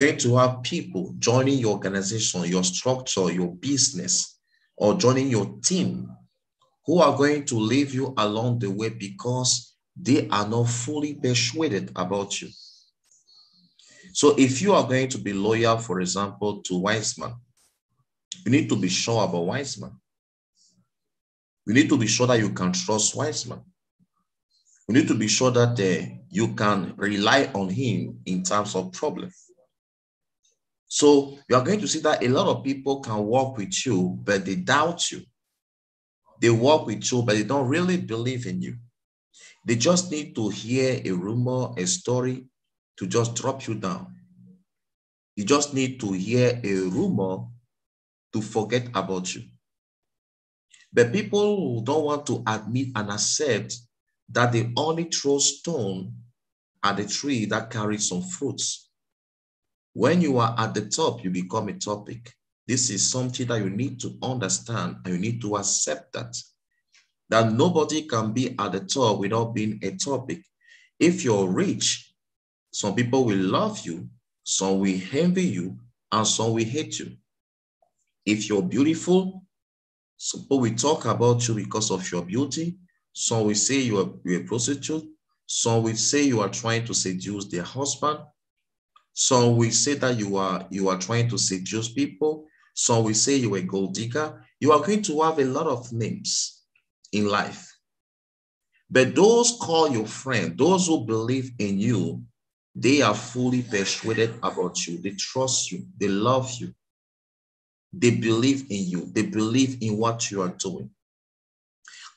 going to have people joining your organization, your structure, your business, or joining your team who are going to leave you along the way because they are not fully persuaded about you. So if you are going to be loyal, for example, to WISEMAN, you need to be sure about WISEMAN. You need to be sure that you can trust WISEMAN. You need to be sure that you can rely on him in terms of problem. So you are going to see that a lot of people can work with you, but they doubt you. They work with you, but they don't really believe in you. They just need to hear a rumor, a story to just drop you down. You just need to hear a rumor to forget about you. But people who don't want to admit and accept that they only throw stone at the tree that carries some fruits. When you are at the top, you become a topic. This is something that you need to understand, and you need to accept that nobody can be at the top without being a topic. If you're rich, some people will love you, some will envy you, and some will hate you. If you're beautiful, some people will talk about you because of your beauty. Some will say you're a prostitute. Some will say you are trying to seduce their husband. Some will say that you are trying to seduce people. Some will say you're a gold digger. You are going to have a lot of names in life. But those call your friend, those who believe in you, they are fully persuaded about you. They trust you. They love you. They believe in you. They believe in what you are doing.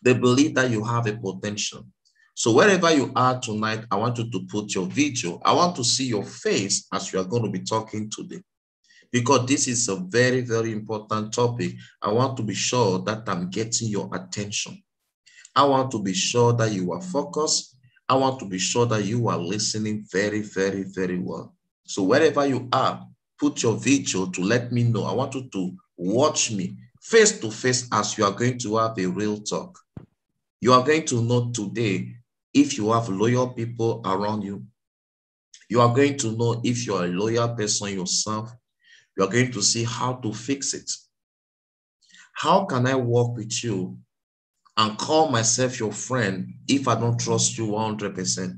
They believe that you have a potential. So wherever you are tonight, I want you to put your video. I want to see your face as you are going to be talking today, because this is a very, very important topic. I want to be sure that I'm getting your attention. I want to be sure that you are focused. I want to be sure that you are listening very, very, very well. So wherever you are, put your video to let me know. I want you to watch me face to face as you are going to have a real talk. You are going to know today if you have loyal people around you. You are going to know if you are a loyal person yourself. You are going to see how to fix it. How can I work with you and call myself your friend if I don't trust you 100%?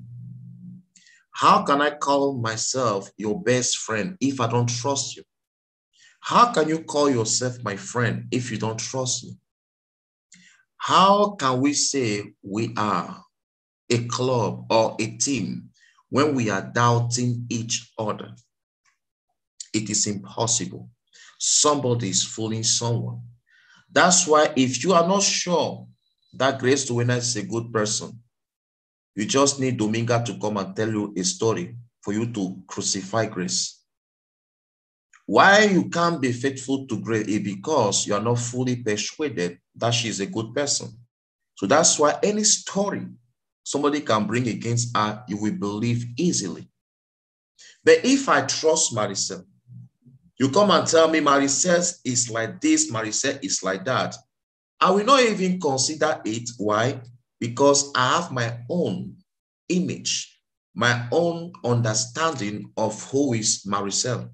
How can I call myself your best friend if I don't trust you? How can you call yourself my friend if you don't trust me? How can we say we are a club or a team when we are doubting each other? It is impossible. Somebody is fooling someone. That's why if you are not sure that Grace Duena is a good person, you just need Dominga to come and tell you a story for you to crucify Grace. Why you can't be faithful to Grace is because you are not fully persuaded that she is a good person. So that's why any story somebody can bring against her, you will believe easily. But if I trust Maricel, you come and tell me Maricel is like this, Maricel is like that, I will not even consider it. Why? Because I have my own image, my own understanding of who is Maricel.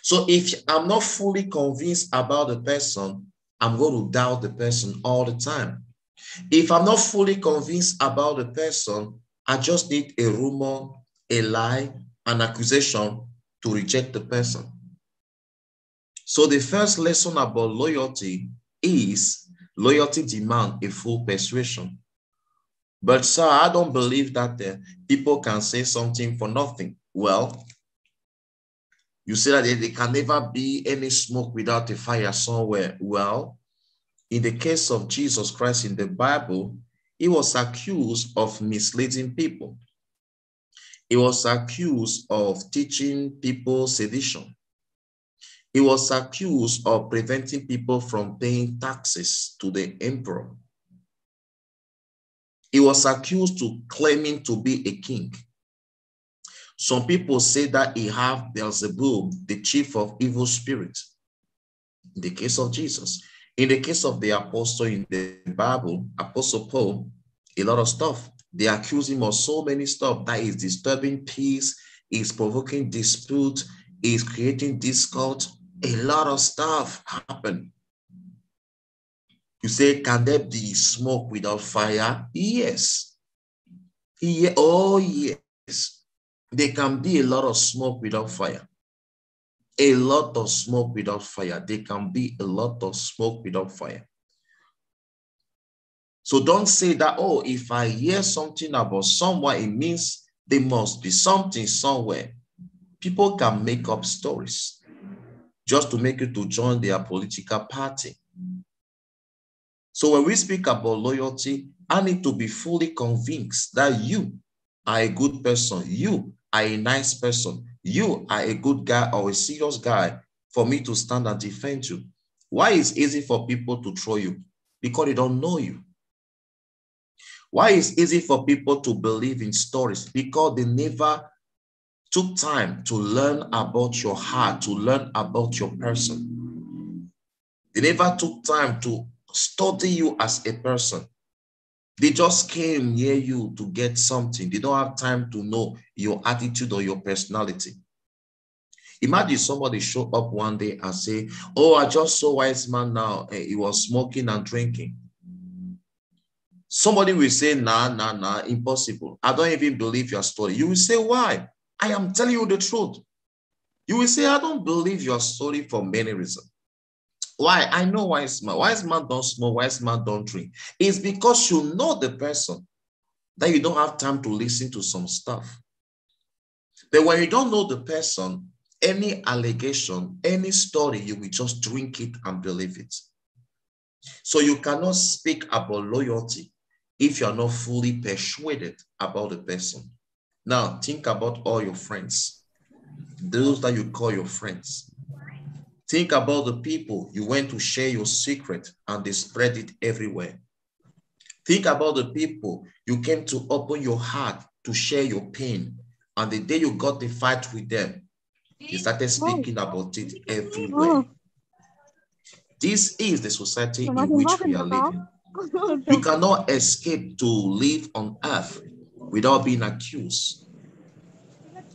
So if I'm not fully convinced about the person, I'm going to doubt the person all the time. If I'm not fully convinced about the person, I just need a rumor, a lie, an accusation to reject the person. So the first lesson about loyalty is loyalty demands a full persuasion. But sir, I don't believe that people can say something for nothing. Well, you say that there can never be any smoke without a fire somewhere. Well, in the case of Jesus Christ in the Bible, he was accused of misleading people. He was accused of teaching people sedition. He was accused of preventing people from paying taxes to the emperor. He was accused of claiming to be a king. Some people say that he had Beelzebub, the chief of evil spirits. In the case of Jesus. In the case of the apostle in the Bible, Apostle Paul, a lot of stuff. They accuse him of so many stuff that is disturbing peace, is provoking dispute, is creating discord. A lot of stuff happen. You say, can there be smoke without fire? Yes. Oh, yes. There can be a lot of smoke without fire. A lot of smoke without fire. There can be a lot of smoke without fire. So don't say that, oh, if I hear something about someone, it means there must be something somewhere. People can make up stories just to make you to join their political party. So when we speak about loyalty, I need to be fully convinced that you are a good person. You are a nice person. You are a good guy or a serious guy for me to stand and defend you. Why is it easy for people to throw you? Because they don't know you. Why is it easy for people to believe in stories? Because they never took time to learn about your heart, to learn about your person. They never took time to study you as a person. They just came near you to get something. They don't have time to know your attitude or your personality. Imagine somebody show up one day and say, oh, I just saw WISEMAN now. He was smoking and drinking. Somebody will say, nah, impossible. I don't even believe your story. You will say, why? I am telling you the truth. You will say, I don't believe your story for many reasons. Why? I know WISEMAN. WISEMAN don't smoke, WISEMAN don't drink. It's because you know the person that you don't have time to listen to some stuff. But when you don't know the person, any allegation, any story, you will just drink it and believe it. So you cannot speak about loyalty if you are not fully persuaded about the person. Now, think about all your friends, those that you call your friends. Think about the people you went to share your secret and they spread it everywhere. Think about the people you came to open your heart to share your pain. And the day you got the fight with them, they started speaking about it everywhere. This is the society in which we are living. You cannot escape to live on earth without being accused.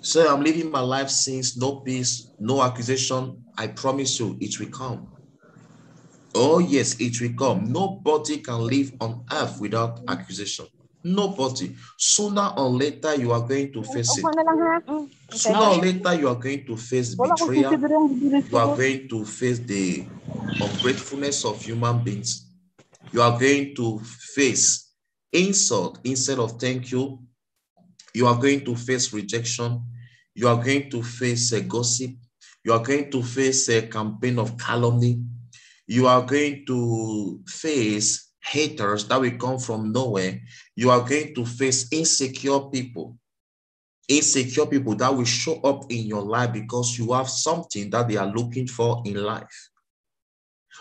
So I'm living my life since no peace, no accusation. I promise you it will come. Oh yes, it will come. Nobody can live on earth without accusation. Nobody. Sooner or later, you are going to face it. Sooner or later, you are going to face betrayal. You are going to face the ungratefulness of human beings. You are going to face insult instead of thank you. You are going to face rejection. You are going to face a gossip. You are going to face a campaign of calumny. You are going to face haters that will come from nowhere. You are going to face insecure people that will show up in your life because you have something that they are looking for in life.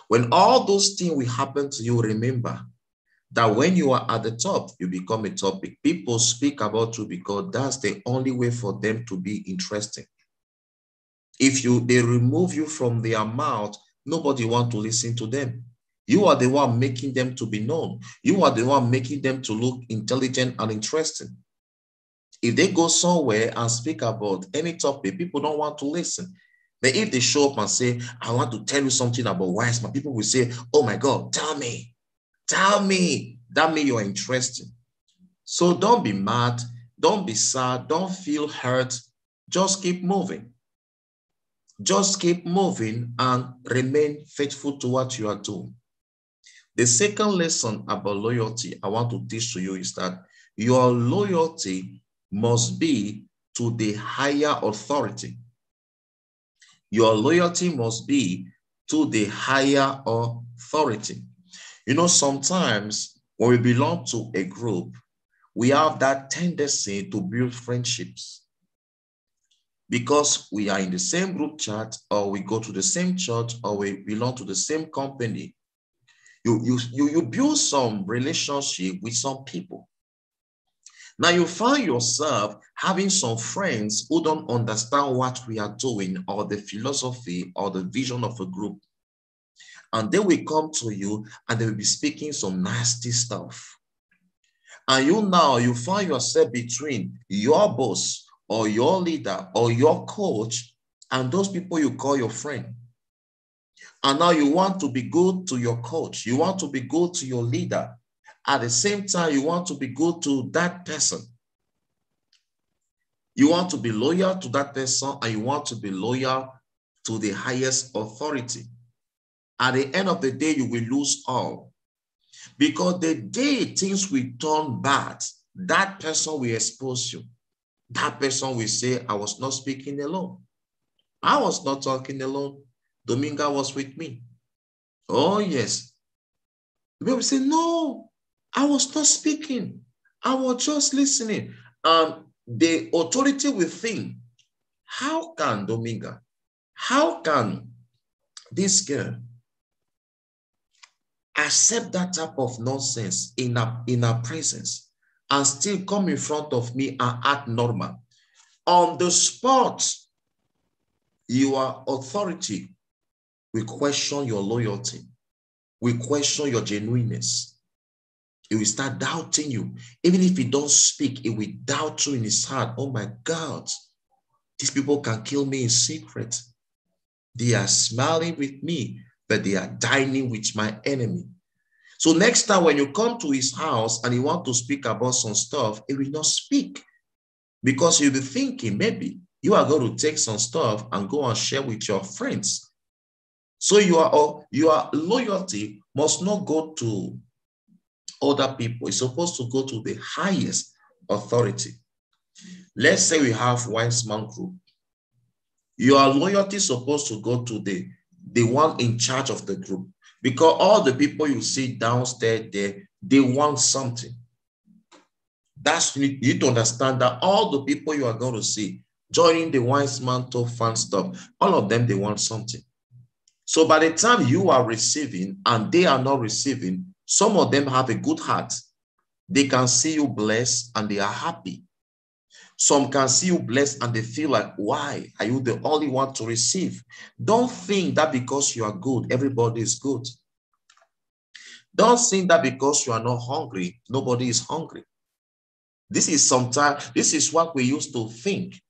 When all those things will happen to you, remember that when you are at the top, you become a topic. People speak about you because that's the only way for them to be interesting. If they remove you from their mouth, nobody wants to listen to them. You are the one making them to be known. You are the one making them to look intelligent and interesting. If they go somewhere and speak about any topic, people don't want to listen. But if they show up and say, I want to tell you something about WISEMAN, people will say, oh my God, tell me. That means you're interested. So don't be mad, don't be sad, don't feel hurt. Just keep moving. Just keep moving and remain faithful to what you are doing. The second lesson about loyalty I want to teach to you is that your loyalty must be to the higher authority. Your loyalty must be to the higher authority. You know, sometimes when we belong to a group, we have that tendency to build friendships because we are in the same group chat, or we go to the same church, or we belong to the same company. You build some relationship with some people. Now you find yourself having some friends who don't understand what we are doing or the philosophy or the vision of a group. And they will come to you and they will be speaking some nasty stuff. And you find yourself between your boss or your leader or your coach and those people you call your friend. And now you want to be good to your coach. You want to be good to your leader. At the same time, you want to be good to that person. You want to be loyal to that person and you want to be loyal to the highest authority. At the end of the day, you will lose all. Because the day things will turn bad, that person will expose you. That person will say, I was not speaking alone. I was not talking alone. Dominga was with me. Oh, yes. The people say, no, I was not speaking. I was just listening. And the authority will think, how can Dominga, how can this girl accept that type of nonsense in her presence and still come in front of me and act normal? On the spot, your authority will question your loyalty, will question your genuineness. It will start doubting you. Even if he don't speak, it will doubt you in his heart. Oh my God, these people can kill me in secret. They are smiling with me, but they are dining with my enemy. So next time when you come to his house and you want to speak about some stuff, he will not speak because you'll be thinking maybe you are going to take some stuff and go and share with your friends. So your loyalty must not go to other people. It's supposed to go to the highest authority. Let's say we have WISEMAN group. Your loyalty is supposed to go to the one in charge of the group, because all the people you see downstairs there, they want something. You need to understand that all the people you are going to see joining the WISEMAN top fan stuff, all of them, they want something. So by the time you are receiving and they are not receiving, some of them have a good heart. They can see you blessed and they are happy. Some can see you blessed and they feel like, why are you the only one to receive? Don't think that because you are good, everybody is good. Don't think that because you are not hungry, nobody is hungry. This is what we used to think,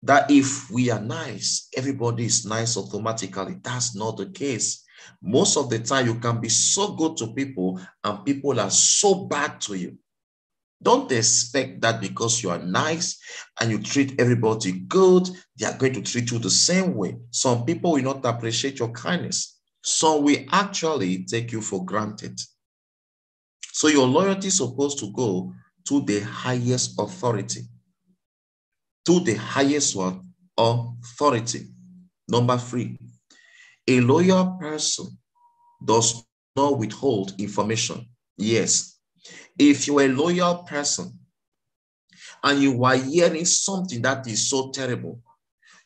that if we are nice, everybody is nice automatically. That's not the case. Most of the time, you can be so good to people and people are so bad to you. Don't expect that because you are nice and you treat everybody good, they are going to treat you the same way. Some people will not appreciate your kindness. Some will actually take you for granted. So your loyalty is supposed to go to the highest authority. To the highest one, authority. Number 3, a loyal person does not withhold information. Yes, if you're a loyal person and you are hearing something that is so terrible,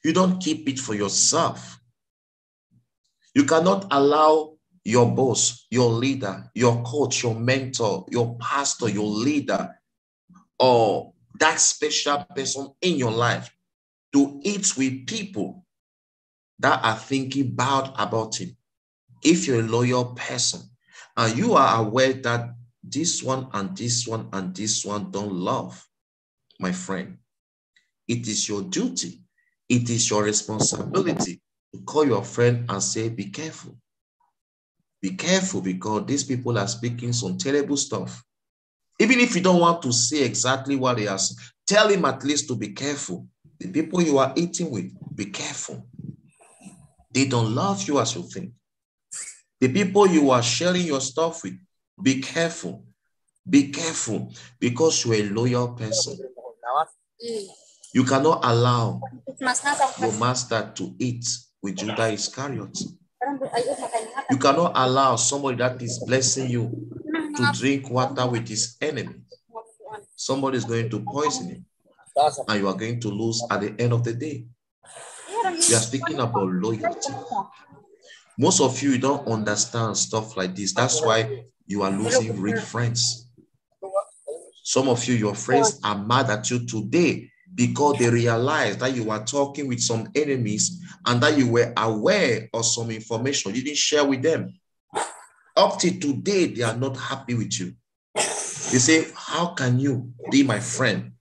you don't keep it for yourself. You cannot allow your boss, your leader, your coach, your mentor, your pastor, your leader, or that special person in your life to eat with people that are thinking bad about him. If you're a loyal person and you are aware that this one and this one and this one don't love, my friend, it is your duty, it is your responsibility to call your friend and say, be careful. Be careful because these people are speaking some terrible stuff. Even if you don't want to say exactly what they are saying, tell him at least to be careful. The people you are eating with, be careful. They don't love you as you think. The people you are sharing your stuff with, be careful. Be careful because you're a loyal person. You cannot allow your master to eat with Judas Iscariot. You cannot allow somebody that is blessing you to drink water with his enemy. Somebody is going to poison him and you are going to lose at the end of the day. We are speaking about loyalty. Most of you don't understand stuff like this. That's why you are losing real friends. Some of you, your friends are mad at you today because they realize that you are talking with some enemies and that you were aware of some information you didn't share with them. Up to today, they are not happy with you. They say, how can you be my friend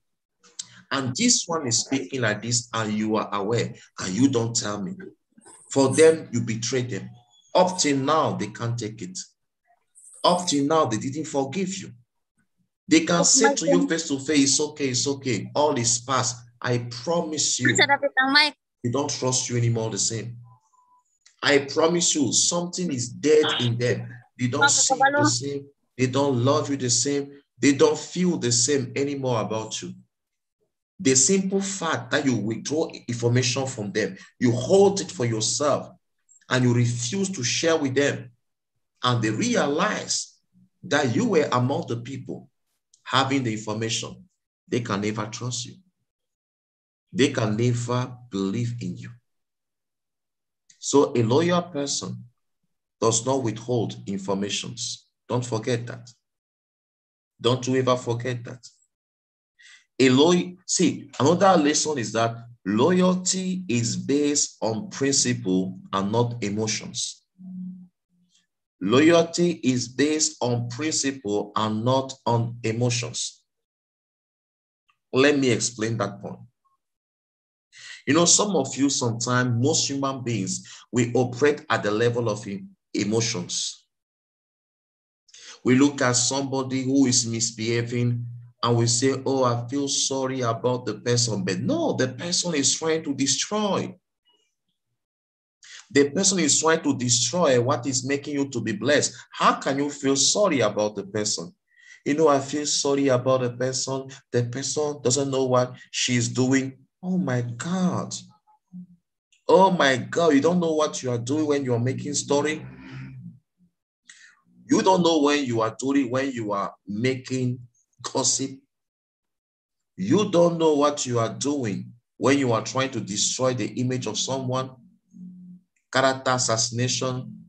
And this one is speaking like this, and you are aware, and you don't tell me. For them, you betrayed them. Up till now, they can't take it. Up till now, they didn't forgive you. They can say to you face to face, it's okay, all is past. I promise you, they don't trust you anymore the same. I promise you, something is dead in them. They don't see you the same. They don't love you the same. They don't feel the same anymore about you. The simple fact that you withdraw information from them, you hold it for yourself, and you refuse to share with them, and they realize that you were among the people having the information, they can never trust you. They can never believe in you. So a loyal person does not withhold informations. Don't forget that. Don't you ever forget that. See, another lesson is that loyalty is based on principle and not emotions. Loyalty is based on principle and not on emotions. Let me explain that point. You know, some of you, sometimes, most human beings, we operate at the level of emotions. We look at somebody who is misbehaving and we say, oh, I feel sorry about the person. But no, the person is trying to destroy. The person is trying to destroy what is making you to be blessed. How can you feel sorry about the person? You know, I feel sorry about the person. The person doesn't know what she's doing. Oh my God. Oh my God, you don't know what you are doing when you are making story. You don't know when you are doing, when you are making gossip. You don't know what you are doing when you are trying to destroy the image of someone, character assassination.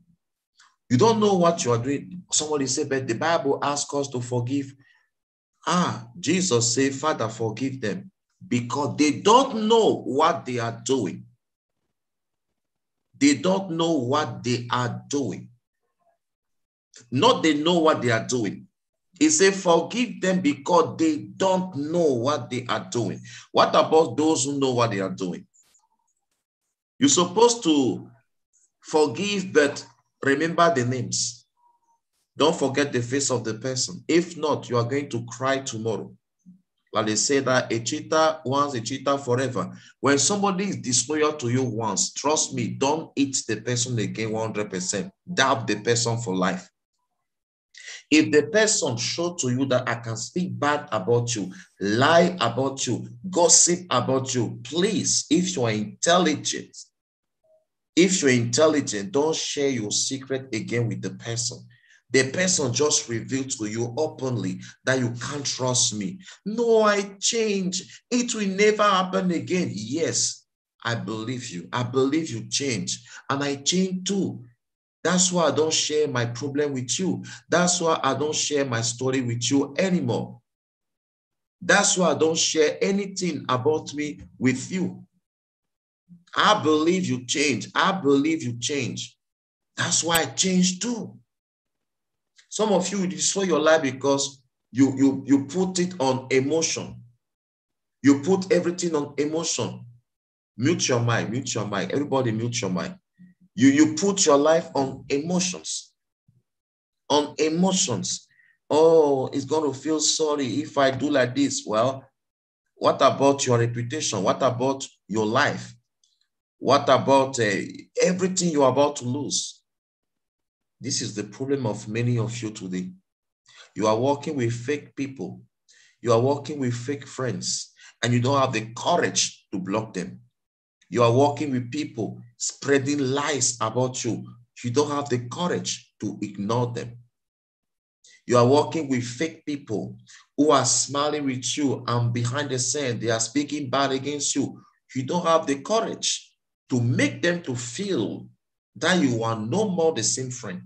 You don't know what you are doing. Somebody said, but the Bible asks us to forgive. Jesus said, Father, forgive them, because they don't know what they are doing. They don't know what they are doing. Not they know what they are doing. He said, forgive them because they don't know what they are doing. What about those who know what they are doing? You're supposed to forgive, but remember the names. Don't forget the face of the person. If not, you are going to cry tomorrow. Like they say that a cheater once, a cheater forever. When somebody is disloyal to you once, trust me, don't eat the person again 100%. Doubt the person for life. If the person showed to you that I can speak bad about you, lie about you, gossip about you, please, if you are intelligent, don't share your secret again with the person. The person just revealed to you openly that you can't trust me. No, I changed. It will never happen again. Yes, I believe you. I believe you changed. And I changed too. That's why I don't share my problem with you. That's why I don't share my story with you anymore. That's why I don't share anything about me with you. I believe you change. I believe you change. That's why I changed too. Some of you destroy your life because you put it on emotion. You put everything on emotion. Mute your mind, mute your mind. Everybody mute your mind. You put your life on emotions. On emotions. Oh, it's going to feel sorry if I do like this. Well, what about your reputation? What about your life? What about everything you're about to lose? This is the problem of many of you today. You are working with fake people. You are working with fake friends, and you don't have the courage to block them. You are working with people spreading lies about you. You don't have the courage to ignore them. You are working with fake people who are smiling with you, and behind the scene, they are speaking bad against you. You don't have the courage to make them to feel that you are no more the same friend.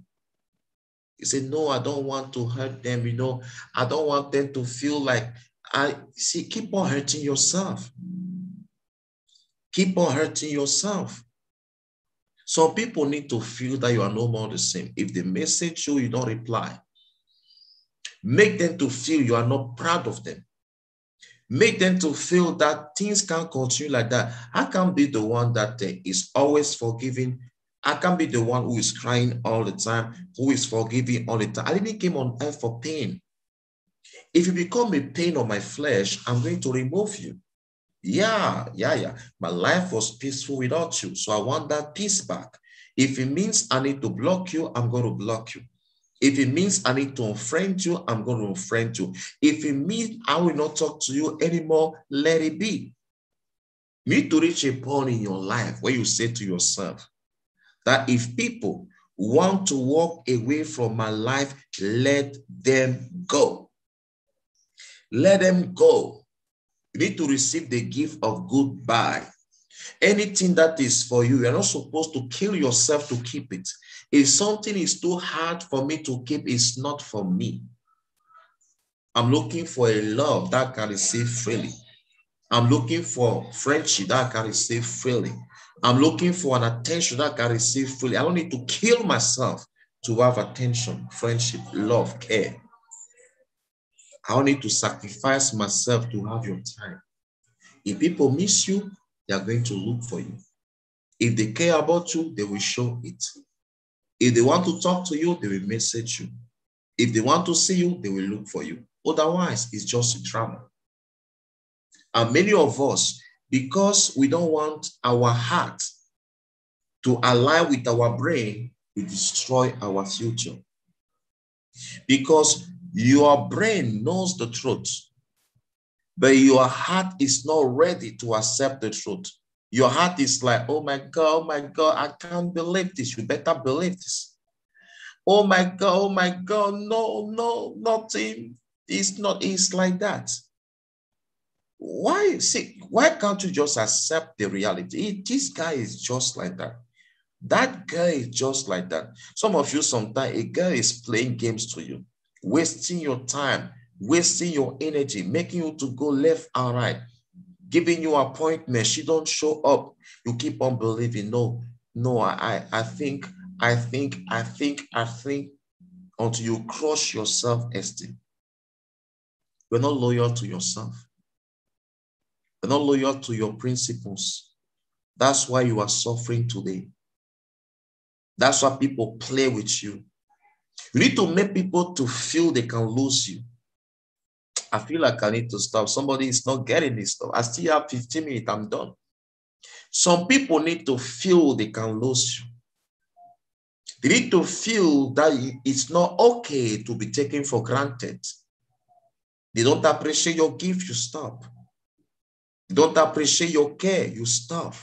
You say, no, I don't want to hurt them. You know, I don't want them to feel like keep on hurting yourself. Keep on hurting yourself. Some people need to feel that you are no more the same. If they message you, you don't reply. Make them to feel you are not proud of them. Make them to feel that things can't continue like that. I can't be the one that is always forgiving. I can't be the one who is crying all the time, who is forgiving all the time. I didn't come on earth for pain. If you become a pain on my flesh, I'm going to remove you. Yeah. My life was peaceful without you, so I want that peace back. If it means I need to block you, I'm going to block you. If it means I need to unfriend you, I'm going to unfriend you. If it means I will not talk to you anymore, let it be. You need to reach a point in your life where you say to yourself that if people want to walk away from my life, let them go. Let them go. You need to receive the gift of goodbye. Anything that is for you, you're not supposed to kill yourself to keep it. If something is too hard for me to keep, it's not for me. I'm looking for a love that I can receive freely. I'm looking for friendship that I can receive freely. I'm looking for an attention that I can receive freely. I don't need to kill myself to have attention, friendship, love, care. I don't need to sacrifice myself to have your time. If people miss you, they are going to look for you. If they care about you, they will show it. If they want to talk to you, they will message you. If they want to see you, they will look for you. Otherwise, it's just a drama. And many of us, because we don't want our heart to align with our brain, we destroy our future. Because your brain knows the truth, but your heart is not ready to accept the truth. Your heart is like, oh my God, I can't believe this. You better believe this. Oh my God, no, nothing. It's like that. Why can't you just accept the reality? This guy is just like that. That guy is just like that. Some of you, sometimes a girl is playing games to you, wasting your time, wasting your energy, making you to go left and right, giving you appointments. She don't show up. You keep on believing. No, I think, until you crush your self-esteem. You're not loyal to yourself. You're not loyal to your principles. That's why you are suffering today. That's why people play with you. You need to make people to feel they can lose you. I feel like I need to stop. Somebody is not getting this stuff. I still have 15 minutes. I'm done. Some people need to feel they can lose you. They need to feel that it's not okay to be taken for granted. They don't appreciate your gift, you stop. They don't appreciate your care, you stop.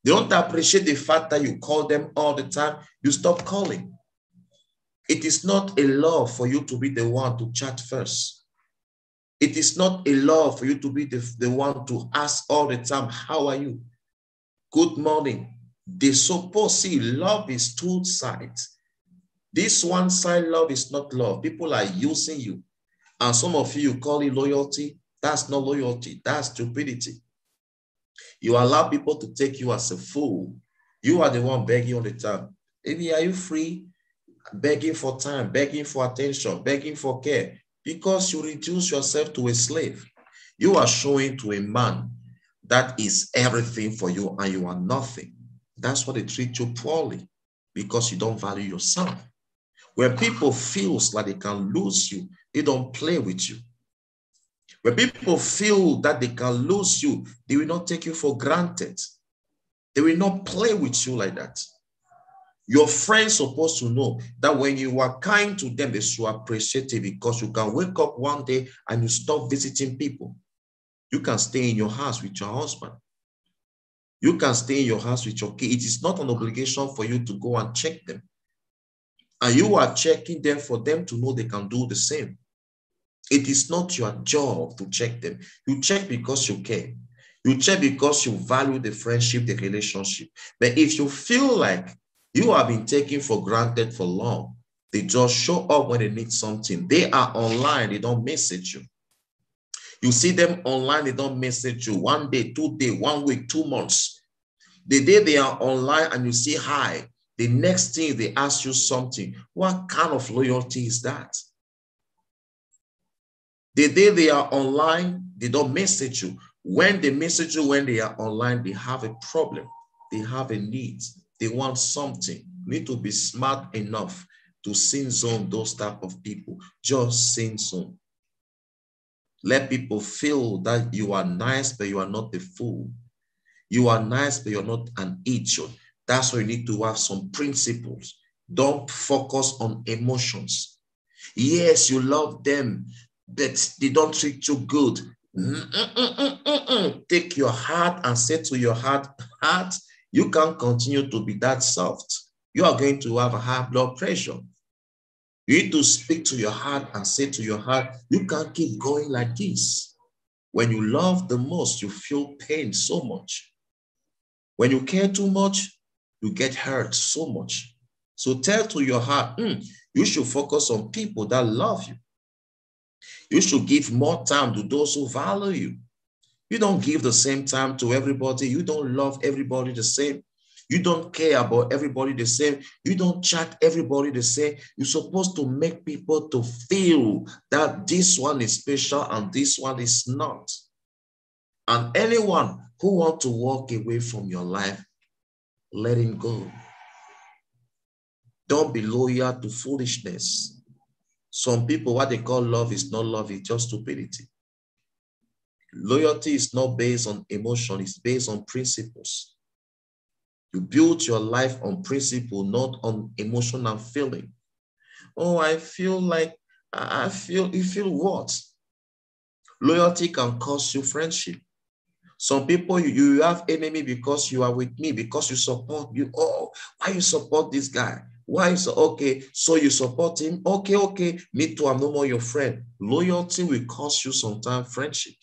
They don't appreciate the fact that you call them all the time, you stop calling. It is not a law for you to be the one to chat first. It is not a law for you to be the one to ask all the time, how are you? Good morning. They suppose, see, love is two sides. This one side love is not love. People are using you. And some of you call it loyalty. That's not loyalty. That's stupidity. You allow people to take you as a fool. You are the one begging all the time. Baby, are you free? Begging for time, begging for attention, begging for care. Because you reduce yourself to a slave. You are showing to a man that is everything for you and you are nothing. That's why they treat you poorly, because you don't value yourself. When people feel like they can lose you, they don't play with you. When people feel that they can lose you, they will not take you for granted. They will not play with you like that. Your friends are supposed to know that when you are kind to them, they should appreciate it, because you can wake up one day and you stop visiting people. You can stay in your house with your husband. You can stay in your house with your kid. It is not an obligation for you to go and check them. And you are checking them for them to know they can do the same. It is not your job to check them. You check because you care. You check because you value the friendship, the relationship. But if you feel like you have been taken for granted for long, they just show up when they need something. They are online, they don't message you. You see them online, they don't message you. 1 day, 2 days, 1 week, 2 months. The day they are online and you say hi, the next thing they ask you something. What kind of loyalty is that? The day they are online, They don't message you. When they message you, when they are online, they have a problem. They have a need. They want something. You need to be smart enough to sin zone those type of people. Just sin zone. Let people feel that you are nice, but you are not a fool. You are nice, but you're not an idiot. That's why you need to have some principles. Don't focus on emotions. Yes, you love them, but they don't treat you good. Take your heart and say to your heart, you can't continue to be that soft. You are going to have a high blood pressure. You need to speak to your heart and say to your heart, you can't keep going like this. When you love the most, you feel pain so much. When you care too much, you get hurt so much. So tell to your heart, you should focus on people that love you. You should give more time to those who value you. You don't give the same time to everybody. You don't love everybody the same. You don't care about everybody the same. You don't chat everybody the same. You're supposed to make people to feel that this one is special and this one is not. And anyone who wants to walk away from your life, let him go. Don't be loyal to foolishness. Some people, what they call love is not love, it's just stupidity. Loyalty is not based on emotion, it's based on principles. You build your life on principle, not on emotion and feeling. Oh, I feel like, you feel what? Loyalty can cost you friendship. Some people, you have enemy because you are with me, because you support you. Oh, why you support this guy? Why is okay? So you support him? Okay. Me too, I'm no more your friend. Loyalty will cost you sometimes friendship.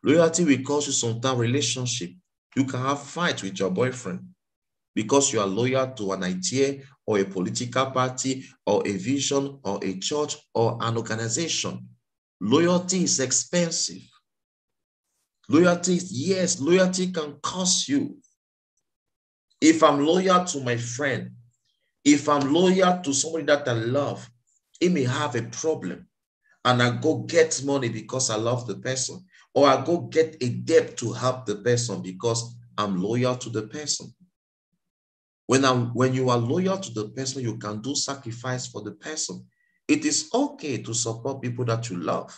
Loyalty will cost you sometimes relationship. You can have fight with your boyfriend because you are loyal to an idea or a political party or a vision or a church or an organization. Loyalty is expensive. Loyalty, yes, loyalty can cost you. If I'm loyal to my friend, if I'm loyal to somebody that I love, he may have a problem and I go get money because I love the person, or I go get a debt to help the person because I'm loyal to the person. When you are loyal to the person, you can do sacrifice for the person. It is okay to support people that you love.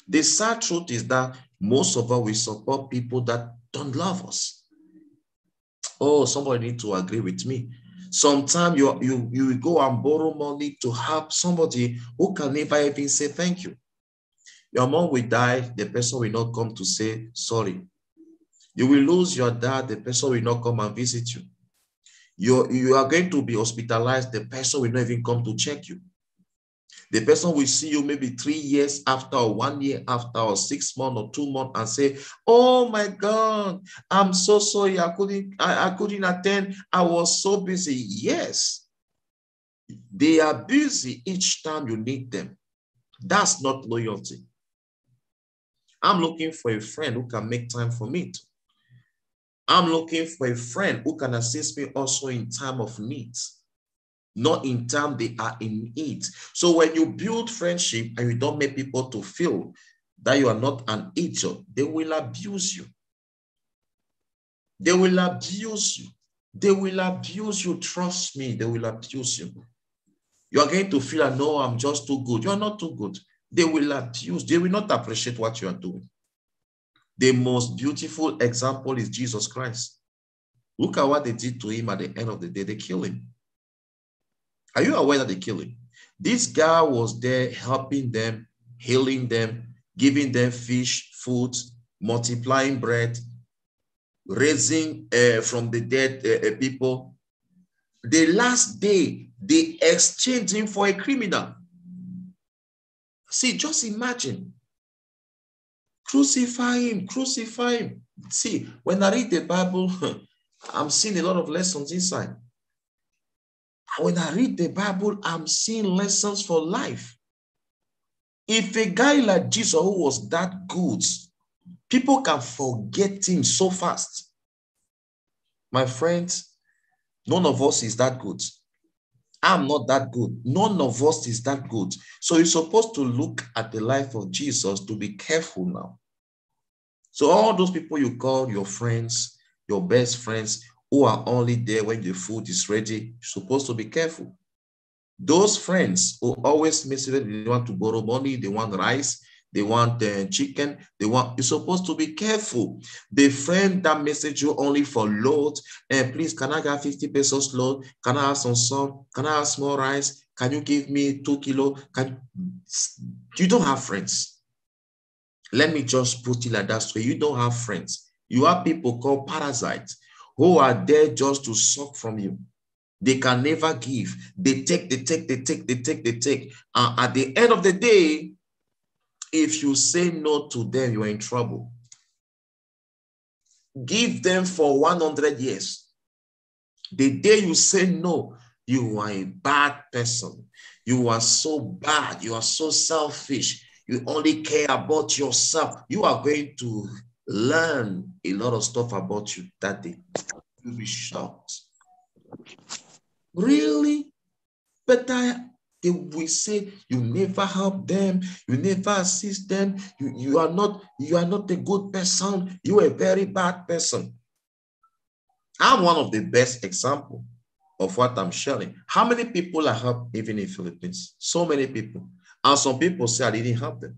The sad truth is that most of us, we support people that don't love us. Oh, somebody need to agree with me. Sometimes you go and borrow money to help somebody who can never even say thank you. Your mom will die, the person will not come to say sorry. You will lose your dad, the person will not come and visit you. You are going to be hospitalized, the person will not even come to check you. The person will see you maybe 3 years after, or 1 year after, or 6 months or 2 months and say, oh my God, I'm so sorry, I couldn't attend. I was so busy. Yes, they are busy each time you need them. That's not loyalty. I'm looking for a friend who can make time for me too. I'm looking for a friend who can assist me also in time of need, not in time they are in need. So when you build friendship and you don't make people to feel that you are not an idiot, they will abuse you. They will abuse you. They will abuse you. Trust me, they will abuse you. You are going to feel, no, I'm just too good. You are not too good. They will abuse. They will not appreciate what you are doing. The most beautiful example is Jesus Christ. Look at what they did to him at the end of the day. They killed him. Are you aware that they killed him? This guy was there helping them, healing them, giving them fish, food, multiplying bread, raising from the dead people. The last day, they exchanged him for a criminal. See, just imagine. Crucify him, crucify him. See, when I read the Bible, I'm seeing a lot of lessons inside. When I read the Bible, I'm seeing lessons for life. If a guy like Jesus who was that good, people can forget him so fast. My friends, none of us is that good. I'm not that good. None of us is that good. So you're supposed to look at the life of Jesus to be careful now. So all those people you call your friends, your best friends, who are only there when the food is ready, you're supposed to be careful. Those friends who always miss it, they want to borrow money, they want rice, they want chicken, you're supposed to be careful. The friend that message you only for load, and please, can I get 50 pesos load? Can I have some salt? Can I have small rice? Can you give me 2 kilos? You don't have friends. Let me just put it like that. So you don't have friends. You have people called parasites who are there just to suck from you. They can never give. They take. And at the end of the day, if you say no to them, you're in trouble. Give them for 100 years. The day you say no, you are a bad person. You are so bad. You are so selfish. You only care about yourself. You are going to learn a lot of stuff about you that day. You'll be shocked. Really? But they will say you never help them, you never assist them, you are not a good person, you are a very bad person. I'm one of the best examples of what I'm sharing. How many people I helped even in Philippines? So many people. And some people say I didn't help them.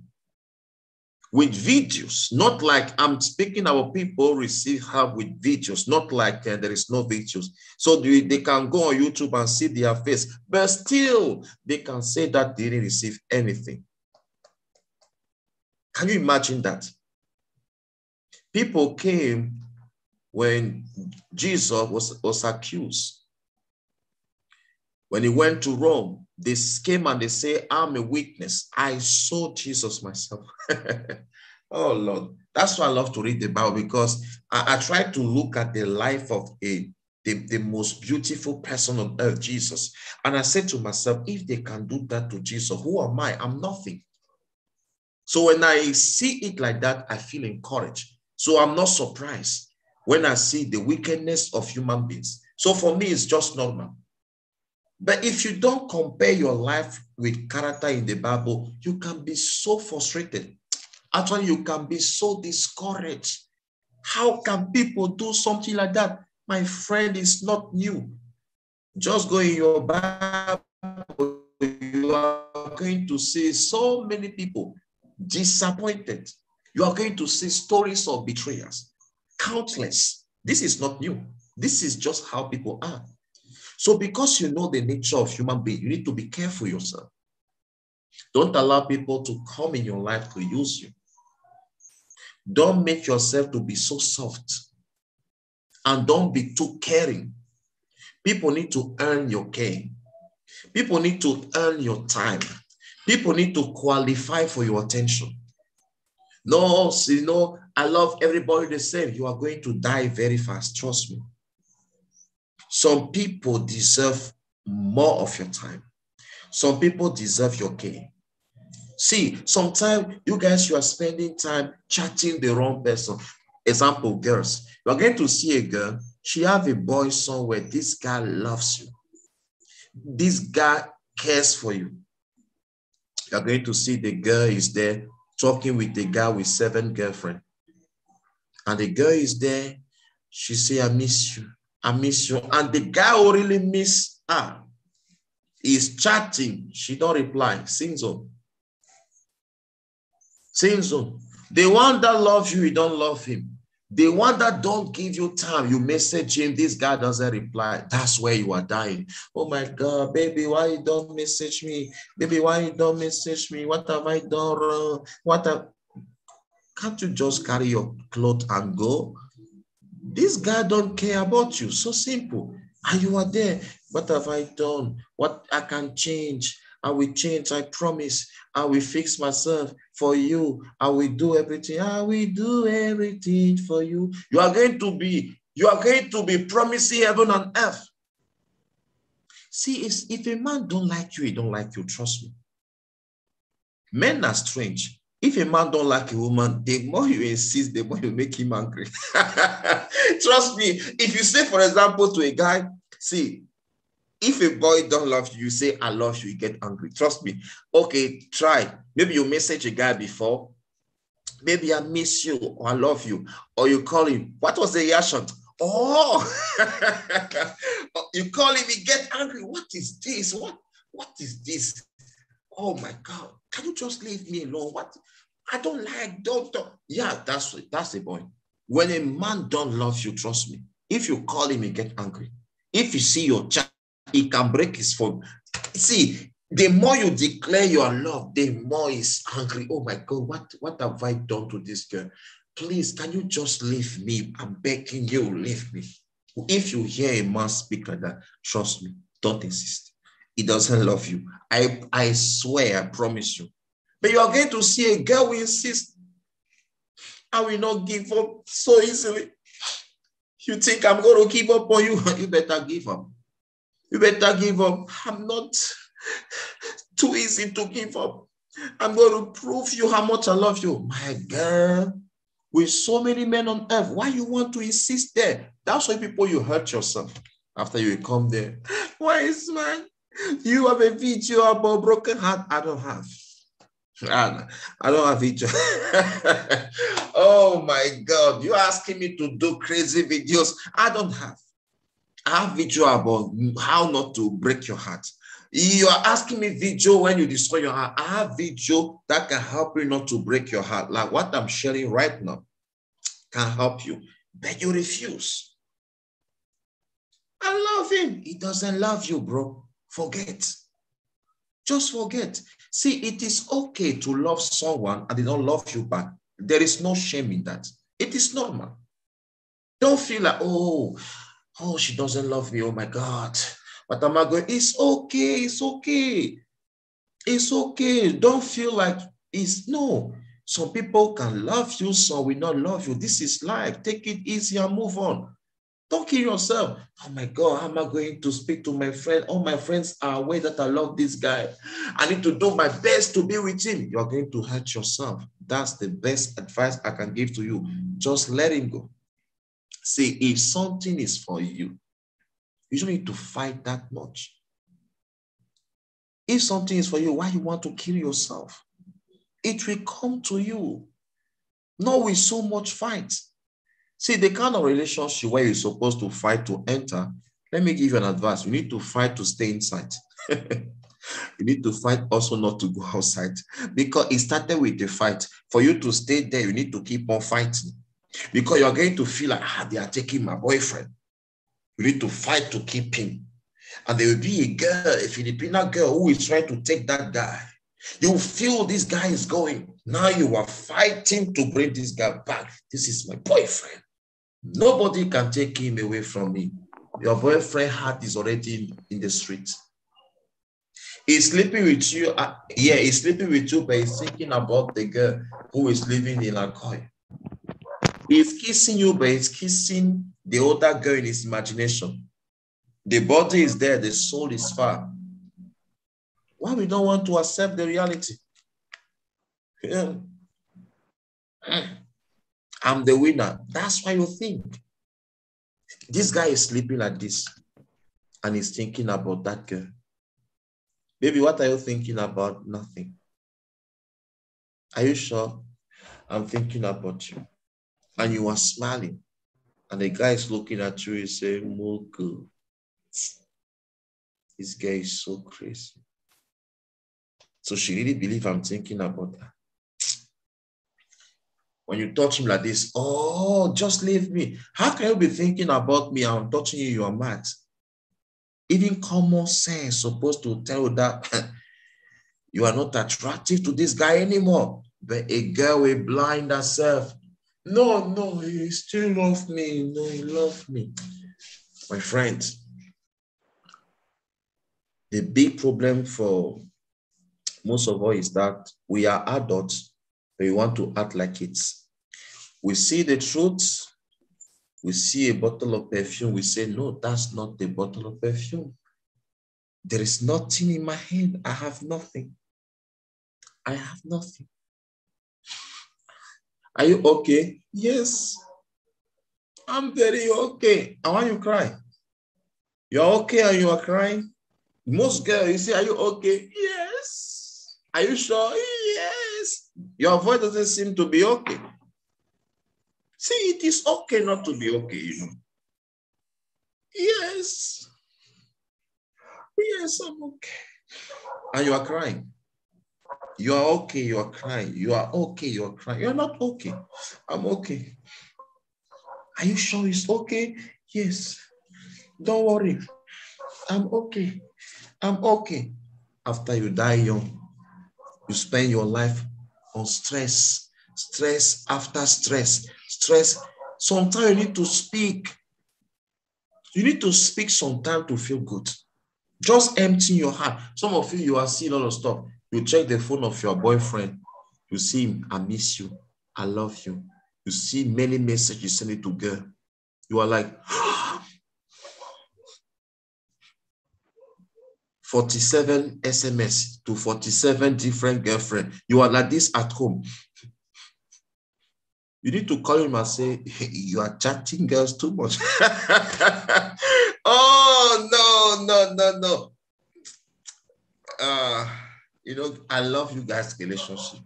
With videos, not like I'm speaking about people receive help with videos, not like there is no videos. So they can go on YouTube and see their face, but still they can say that they didn't receive anything. Can you imagine that? People came when Jesus was accused. When he went to Rome, they came and they say, I'm a witness. I saw Jesus myself. Oh, Lord. That's why I love to read the Bible, because I try to look at the life of the most beautiful person on earth, Jesus. And I said to myself, if they can do that to Jesus, who am I? I'm nothing. So when I see it like that, I feel encouraged. So I'm not surprised when I see the wickedness of human beings. So for me, it's just normal. But if you don't compare your life with character in the Bible, you can be so frustrated. Actually, you can be so discouraged. How can people do something like that? My friend, is not new. Just go in your Bible, you are going to see so many people disappointed. You are going to see stories of betrayers, countless. This is not new. This is just how people are. So because you know the nature of human being, you need to be careful yourself. Don't allow people to come in your life to use you. Don't make yourself to be so soft. And don't be too caring. People need to earn your care. People need to earn your time. People need to qualify for your attention. No, I love everybody the same. You are going to die very fast. Trust me. Some people deserve more of your time. Some people deserve your care. See, sometimes you are spending time chatting the wrong person. Example, girls. You are going to see a girl. She have a boy somewhere. This guy loves you. This guy cares for you. You are going to see the girl is there talking with the guy with 7 girlfriends. And the girl is there. She say, I miss you. I miss you. And the guy who really miss her is chatting. She don't reply. Sing zone. Sing zone. The one that loves you, you don't love him. The one that don't give you time, you message him, this guy doesn't reply. That's where you are dying. Oh my God, baby, why you don't message me? Baby, why you don't message me? What have I done wrong? Can't you just carry your clothes and go? This guy don't care about you. So simple. And you are there. What have I done? What I can change? I will change, I promise. I will fix myself for you. I will do everything. I will do everything for you. You are going to be promising heaven and earth. See, if a man don't like you, he don't like you. Trust me. Men are strange. If a man don't like a woman, the more you insist, the more you make him angry. Trust me. If you say, for example, to a guy, see, If a boy don't love you, you say, I love you, you get angry. Trust me. Okay, try. Maybe you message a guy before. Maybe I miss you, or I love you. Or you call him. What was the reaction? Oh, you call him, he get angry. What is this? What is this? Oh my God. Can you just leave me alone? What? I don't like, don't. Yeah, that's a boy. When a man don't love you, trust me. If you call him, he get angry. If you see your child, he can break his phone. See, the more you declare your love, the more he's angry. Oh my God, what have I done to this girl? Please, can you just leave me? I'm begging you, leave me. If you hear a man speak like that, trust me, don't insist. He doesn't love you. I swear, I promise you. But you are going to see a girl who insists. I will not give up so easily. You think I'm going to give up on you? You better give up. You better give up. I'm not too easy to give up. I'm going to prove you how much I love you. My girl, with so many men on earth, why you want to insist there? That's why people, you hurt yourself after you come there. WISEMAN, you have a video about broken heart. I don't have. I don't have video. Oh my God, you're asking me to do crazy videos. I don't have. I have video about how not to break your heart. You are asking me video when you destroy your heart. I have video that can help you not to break your heart. Like what I'm sharing right now can help you, but you refuse. I love him. He doesn't love you, bro. Forget. Just forget. See, it is okay to love someone and they don't love you back. There is no shame in that. It is normal. Don't feel like, oh, she doesn't love me. Oh my God. What am I going? It's okay. It's okay. It's okay. Don't feel like no. Some people can love you, some will not love you. This is life. Take it easy and move on. Don't kill yourself. Oh my God, how am I going to speak to my friend? All my friends are aware that I love this guy. I need to do my best to be with him. You're going to hurt yourself. That's the best advice I can give to you. Just let him go. See, if something is for you, you don't need to fight that much. If something is for you, why you want to kill yourself? It will come to you. Not with so much fight. See, the kind of relationship where you're supposed to fight to enter, let me give you an advice. You need to fight to stay inside. You need to fight also not to go outside, because it started with the fight. For you to stay there, you need to keep on fighting, because you're going to feel like, they are taking my boyfriend. You need to fight to keep him. And there will be a girl, a Filipina girl, who is trying to take that guy. You feel this guy is going. Now you are fighting to bring this guy back. This is my boyfriend. Nobody can take him away from me. Your boyfriend heart is already in the street. He's sleeping with you. He's sleeping with you, but he's thinking about the girl who is living in Akoi. He's kissing you, but he's kissing the other girl in his imagination. The body is there, the soul is far. Why we don't want to accept the reality? Yeah. I'm the winner. That's why you think. This guy is sleeping like this, and he's thinking about that girl. Baby, what are you thinking about? Nothing. Are you sure? I'm thinking about you. And you are smiling. And the guy is looking at you and saying, Moku, this guy is so crazy. So she really believes I'm thinking about her. When you touch him like this, oh, just leave me. How can you be thinking about me? I'm touching you, you're mad. Even common sense supposed to tell you that you are not attractive to this guy anymore. But a girl will blind herself. No, he still loves me. No, he loves me. My friend, the big problem for most of us is that we are adults, but we want to act like kids. We see the truth. We see a bottle of perfume. We say, no, that's not the bottle of perfume. There is nothing in my hand. I have nothing. I have nothing. Are you okay? Yes, I'm very okay. And why you cry? You're okay and you are crying. Most girls, you say, are you okay? Yes. Are you sure? Yes. Your voice doesn't seem to be okay. See, it is okay not to be okay, you know. Yes. Yes, I'm okay. And you are crying. You are okay, you are crying. You are okay, you are crying. You're not okay. I'm okay. Are you sure it's okay? Yes. Don't worry. I'm okay. I'm okay. After you die young, you spend your life on stress, stress after stress, stress. Sometimes you need to speak. You need to speak sometimes to feel good. Just empty your heart. Some of you are seeing all the stuff. You check the phone of your boyfriend. You see him, I miss you. I love you. You see many messages you send it to girl. You are like, 47 SMS to 47 different girlfriends. You are like this at home. You need to call him and say, hey, you are chatting girls too much. Oh, no. You know, I love you guys' relationship.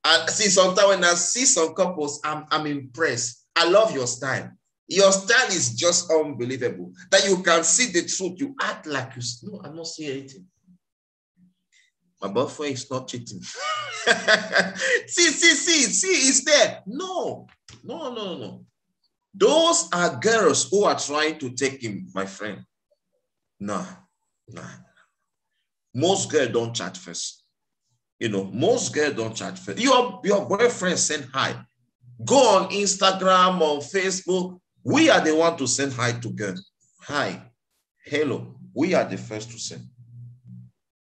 I see sometimes when I see some couples, I'm impressed. I love your style. Your style is just unbelievable. That you can see the truth. You act like you no, I'm not seeing anything. My boyfriend is not cheating. see, it's there. No. Those are girls who are trying to take him, my friend. Nah. Most girls don't chat first. You know, most girls don't chat first. Your boyfriend send hi. Go on Instagram, on Facebook. We are the one to send hi to girls. Hi, hello. We are the first to send.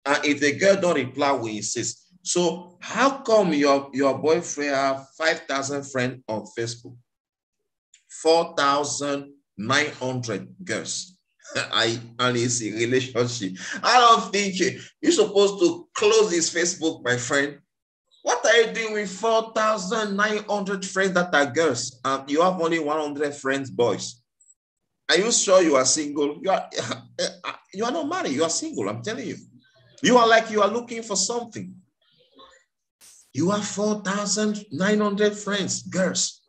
And if the girl don't reply, we insist. So how come your boyfriend have 5,000 friends on Facebook? 4,900 girls. And it's a relationship. I don't think you're supposed to close this Facebook, my friend. What are you doing with 4,900 friends that are girls? You have only 100 friends, boys. Are you sure you are single? You are not married. You are single. I'm telling you. You are like you are looking for something. You have 4,900 friends, girls.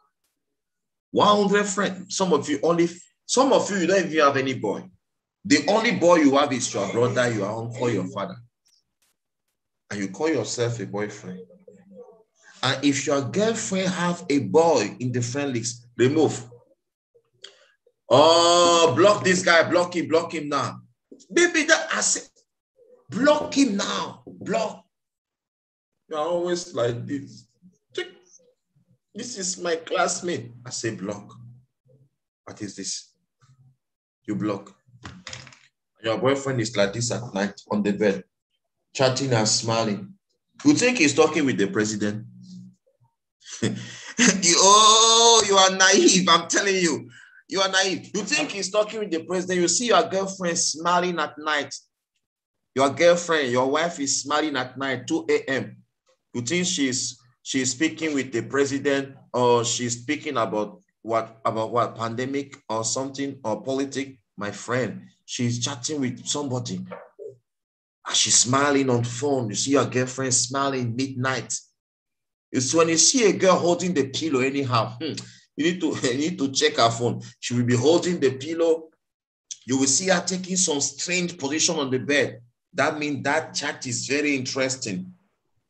100 friends. Some of you, you don't even have any boy. The only boy you have is your brother, your uncle, your father. And you call yourself a boyfriend. And if your girlfriend have a boy in the friend list, remove. Oh, block this guy, block him now. Baby, that I said, block him now, block. You're always like this. This is my classmate. I say block. What is this? You block. Your boyfriend is like this at night on the bed, chatting and smiling. You think he's talking with the president? You are naive. I'm telling you. You are naive. You think he's talking with the president. You see your girlfriend smiling at night. Your girlfriend, your wife is smiling at night, 2 a.m. You think she's speaking with the president, or she's speaking about what pandemic or something, or politics? My friend, she's chatting with somebody. She's smiling on phone. You see your girlfriend smiling midnight. It's when you see a girl holding the pillow anyhow, you need to check her phone. She will be holding the pillow. You will see her taking some strange position on the bed. That means that chat is very interesting.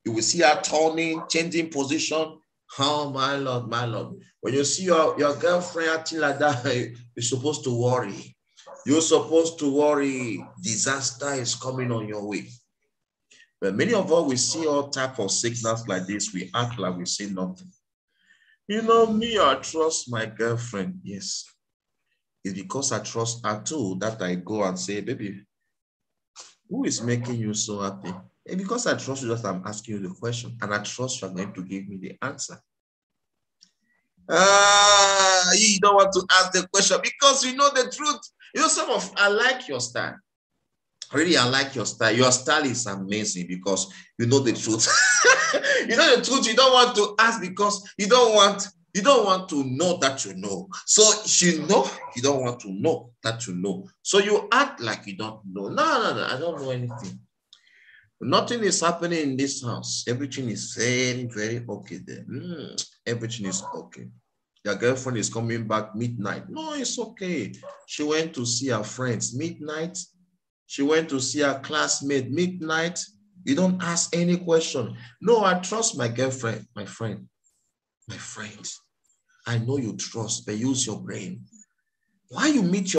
You will see her turning, changing position. Oh, my Lord, my Lord. When you see your girlfriend acting like that, you're supposed to worry. You're supposed to worry. Disaster is coming on your way. But many of us, we see all type of signals like this. We act like we see nothing. You know, me, I trust my girlfriend. Yes. It's because I trust her too that I go and say, baby, who is making you so happy? And because I trust you, that I'm asking you the question, and I trust you are going to give me the answer. You don't want to ask the question because you know the truth. You know, I like your style. Really, I like your style. Your style is amazing because you know the truth. You know the truth. You don't want to ask because you don't want You don't want to know that you know. So she know you don't want to know that you know. So you act like you don't know. No, I don't know anything. Nothing is happening in this house. Everything is very, very okay there. Everything is okay. Your girlfriend is coming back midnight. No, it's okay. She went to see her friends midnight. She went to see her classmate midnight. You don't ask any question. No, I trust my girlfriend, my friend. My friend. I know you trust, but use your brain. Why you meet your